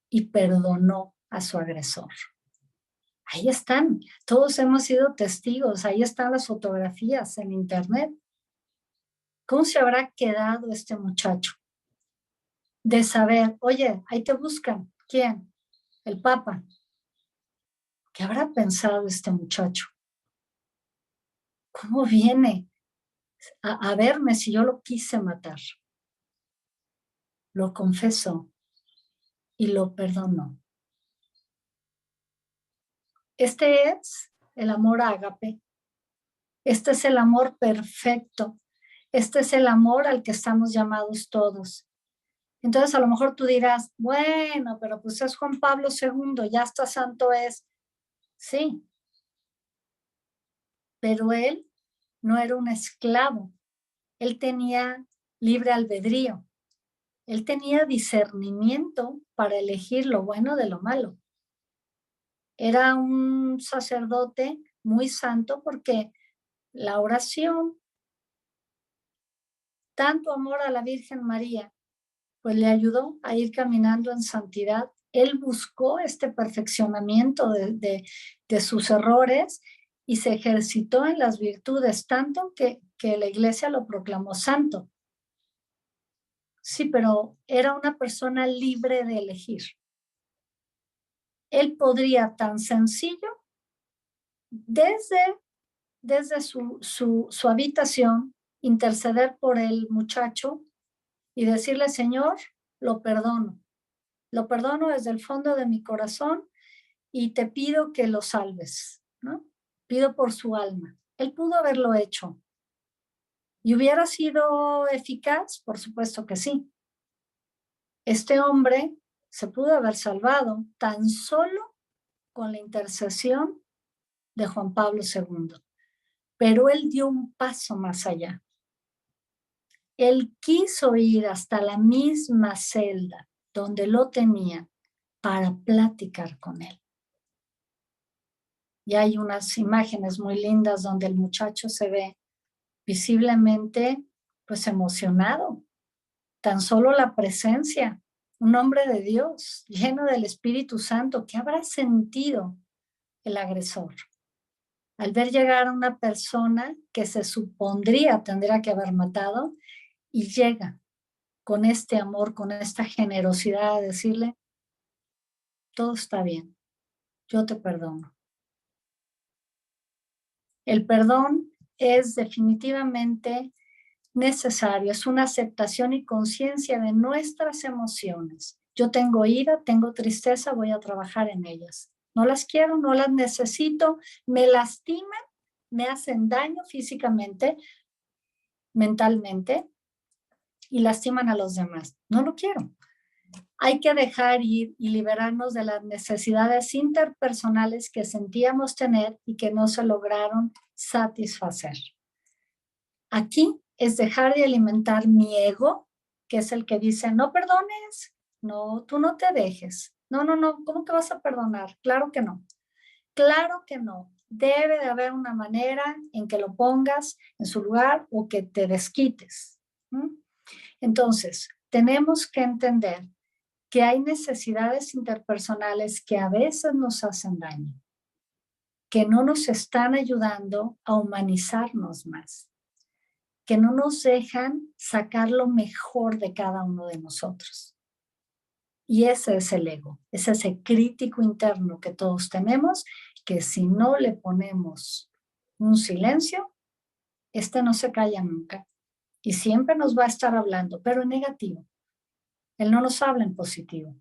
y perdonó a su agresor. Ahí están, todos hemos sido testigos, ahí están las fotografías en internet. ¿Cómo se habrá quedado este muchacho? De saber, oye, ahí te buscan. ¿Quién? El Papa. ¿Qué habrá pensado este muchacho? ¿Cómo viene a verme si yo lo quise matar? Lo confesó y lo perdonó. Este es el amor ágape. Este es el amor perfecto. Este es el amor al que estamos llamados todos. Entonces a lo mejor tú dirás, bueno, pero pues es Juan Pablo II, ya hasta santo es. Sí, pero él no era un esclavo. Él tenía libre albedrío. Él tenía discernimiento para elegir lo bueno de lo malo. Era un sacerdote muy santo porque la oración, tanto amor a la Virgen María, pues le ayudó a ir caminando en santidad. Él buscó este perfeccionamiento de sus errores y se ejercitó en las virtudes, tanto que la iglesia lo proclamó santo. Sí, pero era una persona libre de elegir. Él podría tan sencillo, desde su habitación, interceder por el muchacho y decirle, Señor, lo perdono desde el fondo de mi corazón y te pido que lo salves, ¿no? Pido por su alma. Él pudo haberlo hecho. ¿Y hubiera sido eficaz? Por supuesto que sí. Este hombre se pudo haber salvado tan solo con la intercesión de Juan Pablo II. Pero él dio un paso más allá. Él quiso ir hasta la misma celda donde lo tenían para platicar con él. Y hay unas imágenes muy lindas donde el muchacho se ve visiblemente pues emocionado. Tan solo la presencia, un hombre de Dios, lleno del Espíritu Santo, ¿qué habrá sentido el agresor? Al ver llegar a una persona que se supondría tendría que haber matado y llega con este amor, con esta generosidad a decirle, todo está bien, yo te perdono. El perdón es definitivamente necesario, es una aceptación y conciencia de nuestras emociones. Yo tengo ira, tengo tristeza, voy a trabajar en ellas. No las quiero, no las necesito, me lastiman, me hacen daño físicamente, mentalmente y lastiman a los demás. No lo quiero. Hay que dejar ir y liberarnos de las necesidades interpersonales que sentíamos tener y que no se lograron satisfacer. Aquí es dejar de alimentar mi ego, que es el que dice, no perdones, no, tú no te dejes. No, no, no, ¿cómo que vas a perdonar? Claro que no. Claro que no. Debe de haber una manera en que lo pongas en su lugar o que te desquites. Entonces, tenemos que entender que hay necesidades interpersonales que a veces nos hacen daño, que no nos están ayudando a humanizarnos más, que no nos dejan sacar lo mejor de cada uno de nosotros. Y ese es el ego, es ese crítico interno que todos tenemos, que si no le ponemos un silencio, este no se calla nunca y siempre nos va a estar hablando, pero en negativo. Él no nos habla en positivo.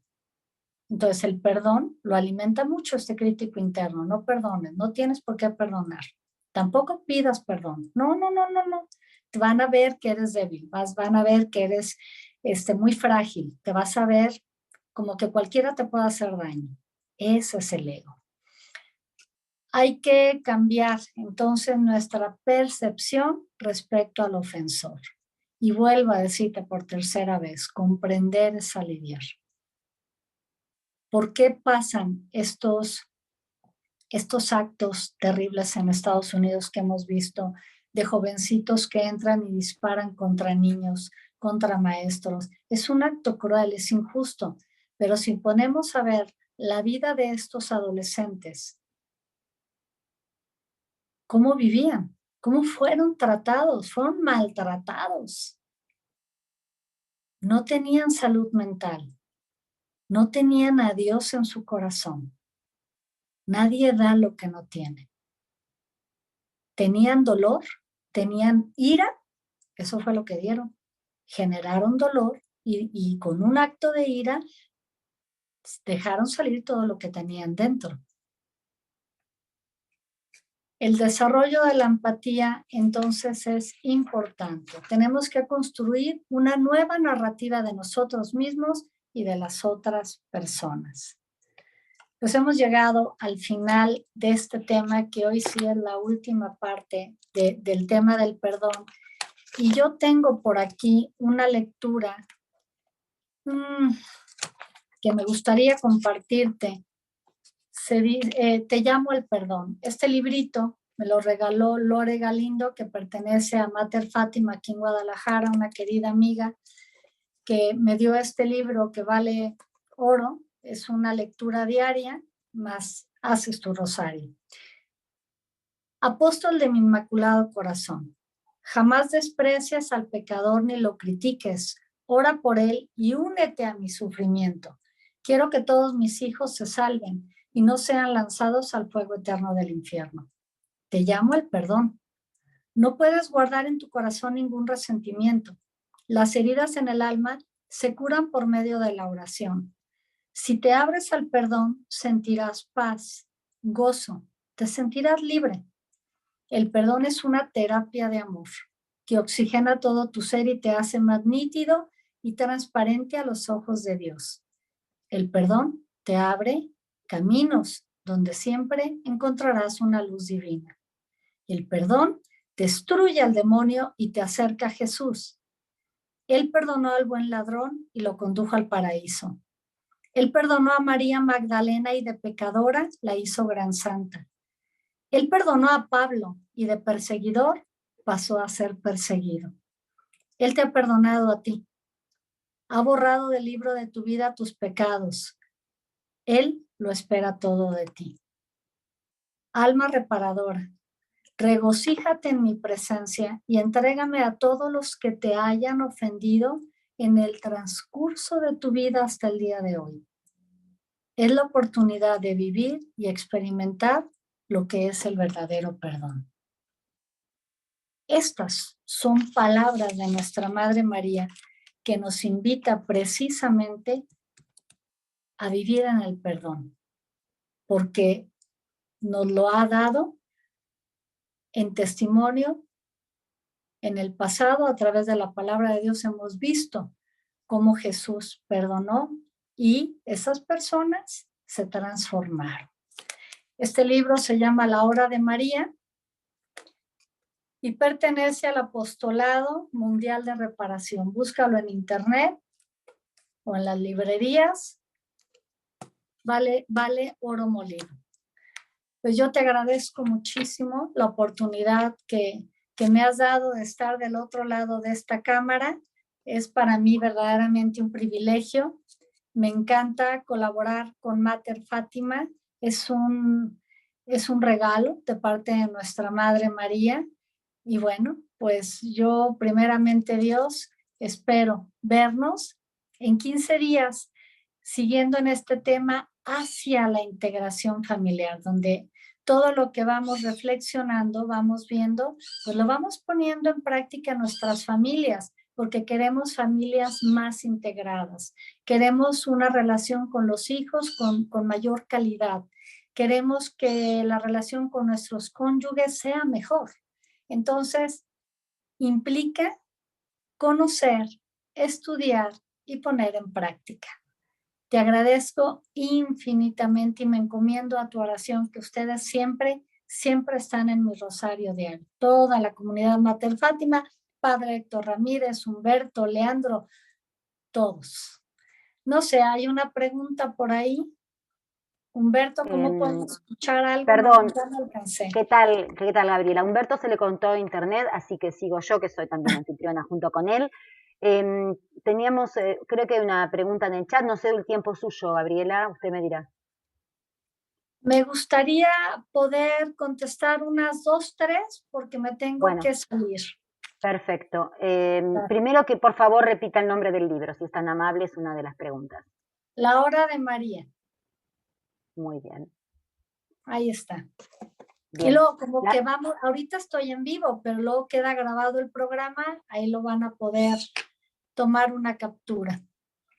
Entonces el perdón lo alimenta mucho este crítico interno. No perdones, no tienes por qué perdonar. Tampoco pidas perdón. No, no, no, no, no. Te van a ver que eres débil, van a ver que eres muy frágil, te vas a ver como que cualquiera te puede hacer daño. Ese es el ego. Hay que cambiar entonces nuestra percepción respecto al ofensor. Y vuelvo a decirte por tercera vez, comprender es aliviar. ¿Por qué pasan estos actos terribles en Estados Unidos que hemos visto de jovencitos que entran y disparan contra niños, contra maestros? Es un acto cruel, es injusto, pero si ponemos a ver la vida de estos adolescentes, cómo vivían, cómo fueron tratados, fueron maltratados. No tenían salud mental, no tenían a Dios en su corazón. Nadie da lo que no tiene. Tenían dolor, tenían ira, eso fue lo que dieron. Generaron dolor y con un acto de ira dejaron salir todo lo que tenían dentro. El desarrollo de la empatía entonces es importante. Tenemos que construir una nueva narrativa de nosotros mismos y de las otras personas. Pues hemos llegado al final de este tema, que hoy sí es la última parte del tema del perdón. Y yo tengo por aquí una lectura que me gustaría compartirte. Te llamo el perdón. Este librito me lo regaló Lore Galindo, que pertenece a Mater Fátima aquí en Guadalajara, una querida amiga que me dio este libro que vale oro. Es una lectura diaria, más haces tu rosario. Apóstol de mi inmaculado corazón, jamás desprecies al pecador ni lo critiques. Ora por él y únete a mi sufrimiento. Quiero que todos mis hijos se salven y no sean lanzados al fuego eterno del infierno. Te llamo el perdón. No puedes guardar en tu corazón ningún resentimiento. Las heridas en el alma se curan por medio de la oración. Si te abres al perdón, sentirás paz, gozo, te sentirás libre. El perdón es una terapia de amor que oxigena todo tu ser y te hace más nítido y transparente a los ojos de Dios. El perdón te abre caminos donde siempre encontrarás una luz divina. El perdón destruye al demonio y te acerca a Jesús. Él perdonó al buen ladrón y lo condujo al paraíso. Él perdonó a María Magdalena y de pecadora la hizo gran santa. Él perdonó a Pablo y de perseguidor pasó a ser perseguido. Él te ha perdonado a ti. Ha borrado del libro de tu vida tus pecados. Él lo espera todo de ti. Alma reparadora, regocíjate en mi presencia y entrégame a todos los que te hayan ofendido en el transcurso de tu vida hasta el día de hoy. Es la oportunidad de vivir y experimentar lo que es el verdadero perdón. Estas son palabras de nuestra Madre María que nos invita precisamente a vivir en el perdón, porque nos lo ha dado en testimonio. En el pasado, a través de la palabra de Dios, hemos visto cómo Jesús perdonó y esas personas se transformaron. Este libro se llama La Hora de María y pertenece al Apostolado Mundial de Reparación. Búscalo en internet o en las librerías. Vale oro molido. Pues yo te agradezco muchísimo la oportunidad que me has dado de estar del otro lado de esta cámara. Es para mí verdaderamente un privilegio. Me encanta colaborar con Mater Fátima. Es un regalo de parte de nuestra Madre María. Y bueno, pues yo primeramente Dios, espero vernos en 15 días siguiendo en este tema hacia la integración familiar, donde todo lo que vamos reflexionando, vamos viendo, pues lo vamos poniendo en práctica en nuestras familias, porque queremos familias más integradas, queremos una relación con los hijos con mayor calidad, queremos que la relación con nuestros cónyuges sea mejor. Entonces, implica conocer, estudiar y poner en práctica. Te agradezco infinitamente y me encomiendo a tu oración, que ustedes siempre están en mi rosario diario. Toda la comunidad Mater Fátima, Padre Héctor Ramírez, Humberto, Leandro, todos. No sé, hay una pregunta por ahí. Humberto, ¿cómo puedo escuchar algo? Perdón, no me alcancé. ¿Qué tal, Gabriela? A Humberto se le contó internet, así que sigo yo, que soy también anfitriona junto con él. Teníamos, creo que hay una pregunta en el chat, no sé el tiempo suyo, Gabriela, usted me dirá. Me gustaría poder contestar unas 2, 3, porque me tengo que salir. Perfecto. Primero que por favor repita el nombre del libro, si es tan amable, es una de las preguntas. La hora de María. Muy bien. Ahí está. Bien. Y luego como que vamos, ahorita estoy en vivo, pero luego queda grabado el programa, ahí lo van a poder tomar una captura.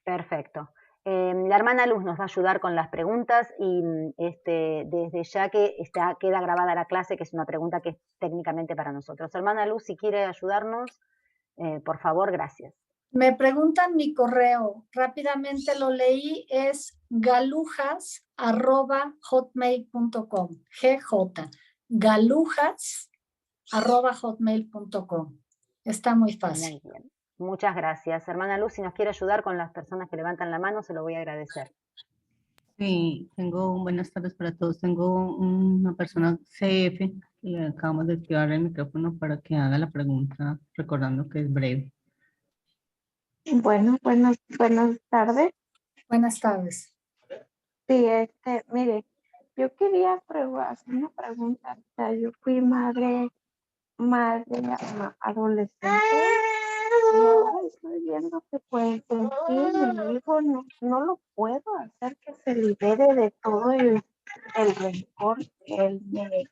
Perfecto. La hermana Luz nos va a ayudar con las preguntas y desde ya que queda grabada la clase, que es una pregunta que es técnicamente para nosotros. Hermana Luz, si quiere ayudarnos, por favor, gracias. Me preguntan mi correo, rápidamente lo leí, es galujas@hotmail.com, GJ, galujas@hotmail.com. Está muy fácil. Muy bien. Muchas gracias. Hermana Luz, si nos quiere ayudar con las personas que levantan la mano, se lo voy a agradecer. Sí, buenas tardes para todos. Tengo una persona CF y acabamos de activar el micrófono para que haga la pregunta, recordando que es breve. Bueno, buenas tardes. Buenas tardes. Sí, mire, yo quería hacer una pregunta. O sea, yo fui madre adolescente y ahora estoy viendo que pues en sí mi hijo no lo puedo hacer que se libere de todo el rencor que él me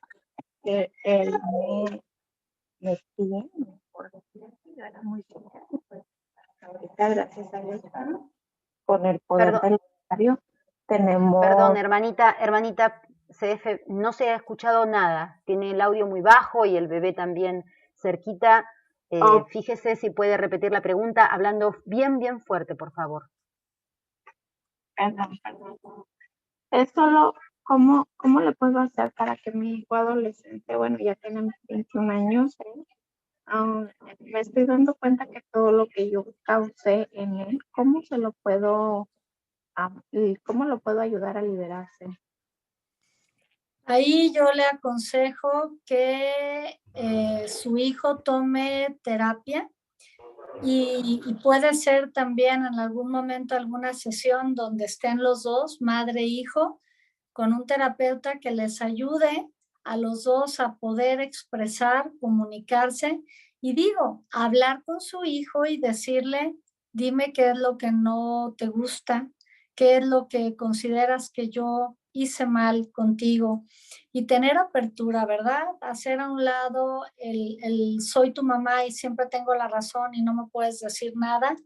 tiene, por decirlo así. Yo era muy sincera, pues ahorita gracias a Dios, con el poder del Rosario tenemos... Perdón, hermanita CF, no se ha escuchado nada. Tiene el audio muy bajo y el bebé también cerquita. Fíjese si puede repetir la pregunta hablando bien fuerte, por favor. Perdón. Es solo, ¿cómo le puedo hacer para que mi hijo adolescente, bueno, ya tiene 21 años, me estoy dando cuenta que todo lo que yo causé en él, ¿cómo lo puedo ayudar a liberarse? Ahí yo le aconsejo que su hijo tome terapia y puede ser también en algún momento alguna sesión donde estén los dos, madre e hijo, con un terapeuta que les ayude a los dos a poder expresar, comunicarse y hablar con su hijo y decirle, dime qué es lo que no te gusta, qué es lo que consideras que yo hice mal contigo y tener apertura, ¿verdad? Hacer a un lado el soy tu mamá y siempre tengo la razón y no me puedes decir nada,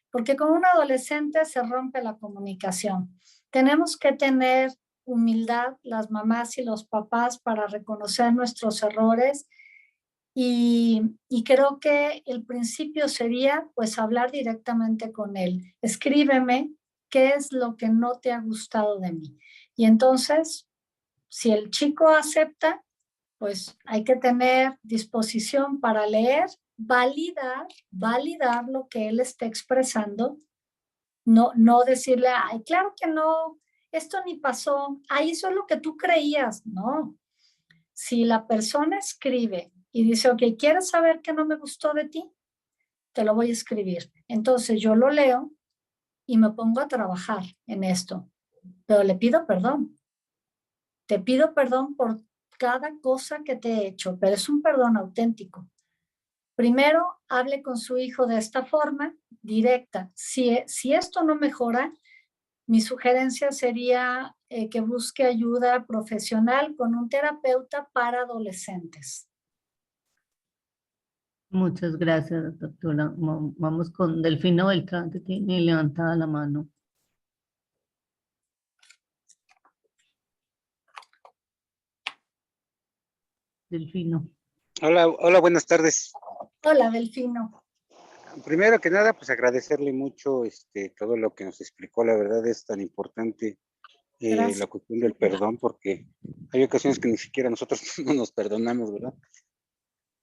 porque con un adolescente se rompe la comunicación. Tenemos que tener humildad las mamás y los papás para reconocer nuestros errores y creo que el principio sería pues hablar directamente con él. Escríbeme qué es lo que no te ha gustado de mí. Y entonces, si el chico acepta, pues hay que tener disposición para leer, validar lo que él está expresando, no decirle, ay, claro que no, esto ni pasó, ay, eso es lo que tú creías, no. Si la persona escribe y dice, ok, ¿quieres saber qué no me gustó de ti? Te lo voy a escribir. Entonces yo lo leo y me pongo a trabajar en esto, pero le pido perdón. Te pido perdón por cada cosa que te he hecho, pero es un perdón auténtico. Primero, hable con su hijo de esta forma, directa. Si esto no mejora, mi sugerencia sería que busque ayuda profesional con un terapeuta para adolescentes. Muchas gracias, doctora. Vamos con Delfino Beltrán, que tiene levantada la mano. Delfino. Hola, buenas tardes. Hola, Delfino. Primero que nada, pues agradecerle mucho todo lo que nos explicó. La verdad es tan importante la cuestión del perdón, porque hay ocasiones que ni siquiera nosotros no nos perdonamos, ¿verdad?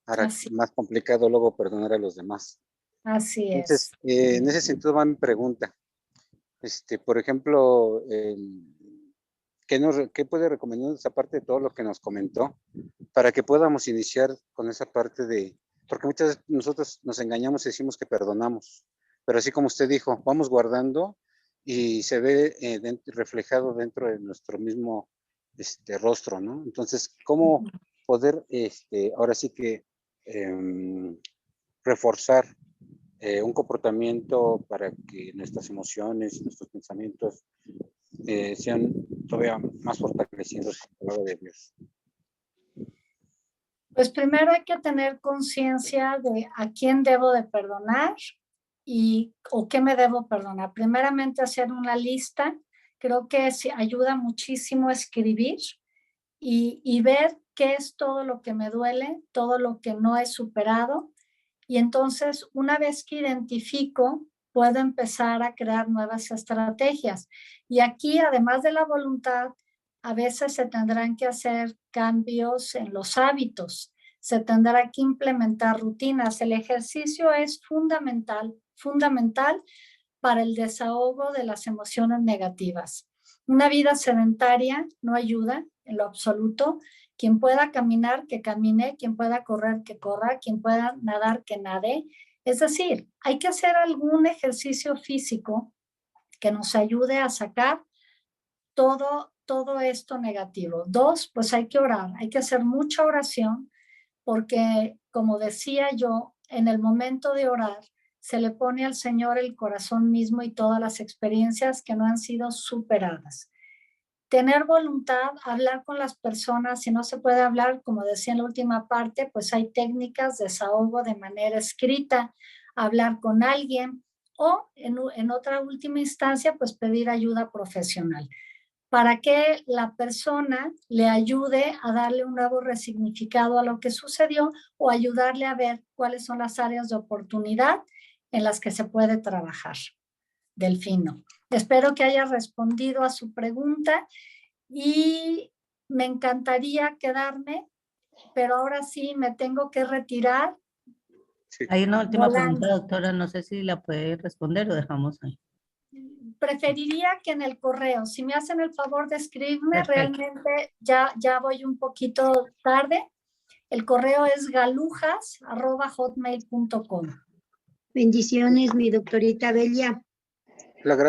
Ahora es más complicado luego perdonar a los demás. Así Entonces, es. en ese sentido va mi pregunta. Por ejemplo, ¿qué puede recomendarnos aparte de todo lo que nos comentó para que podamos iniciar con esa parte de, porque muchas veces nosotros nos engañamos y decimos que perdonamos, pero así como usted dijo, vamos guardando y se ve reflejado dentro de nuestro mismo rostro, ¿no? Entonces, ¿cómo poder ahora sí que reforzar un comportamiento para que nuestras emociones, nuestros pensamientos sean todavía más fortalecidos en la palabra de Dios? Pues primero hay que tener conciencia de a quién debo de perdonar o qué me debo perdonar. Primeramente hacer una lista, creo que ayuda muchísimo a escribir y ver qué es todo lo que me duele, todo lo que no he superado. Y entonces, una vez que identifico, puedo empezar a crear nuevas estrategias. Y aquí, además de la voluntad, a veces se tendrán que hacer cambios en los hábitos, se tendrá que implementar rutinas. El ejercicio es fundamental para el desahogo de las emociones negativas. Una vida sedentaria no ayuda en lo absoluto. Quien pueda caminar, que camine, quien pueda correr, que corra, quien pueda nadar, que nade. Es decir, hay que hacer algún ejercicio físico que nos ayude a sacar todo esto negativo. 2, pues hay que orar, hay que hacer mucha oración, porque como decía yo, en el momento de orar, se le pone al Señor el corazón mismo y todas las experiencias que no han sido superadas. Tener voluntad, hablar con las personas, si no se puede hablar, como decía en la última parte, pues hay técnicas de desahogo de manera escrita, hablar con alguien o en otra última instancia, pues pedir ayuda profesional para que la persona le ayude a darle un nuevo resignificado a lo que sucedió o ayudarle a ver cuáles son las áreas de oportunidad en las que se puede trabajar. Delfino. Espero que haya respondido a su pregunta y me encantaría quedarme, pero ahora sí me tengo que retirar. Sí. Hay una última pregunta, doctora, no sé si la puede responder o dejamos ahí. Preferiría que en el correo, si me hacen el favor de escribirme, Perfecto. realmente ya voy un poquito tarde. El correo es galujas@hotmail.com. Bendiciones, mi doctorita Belia. Le agradezco.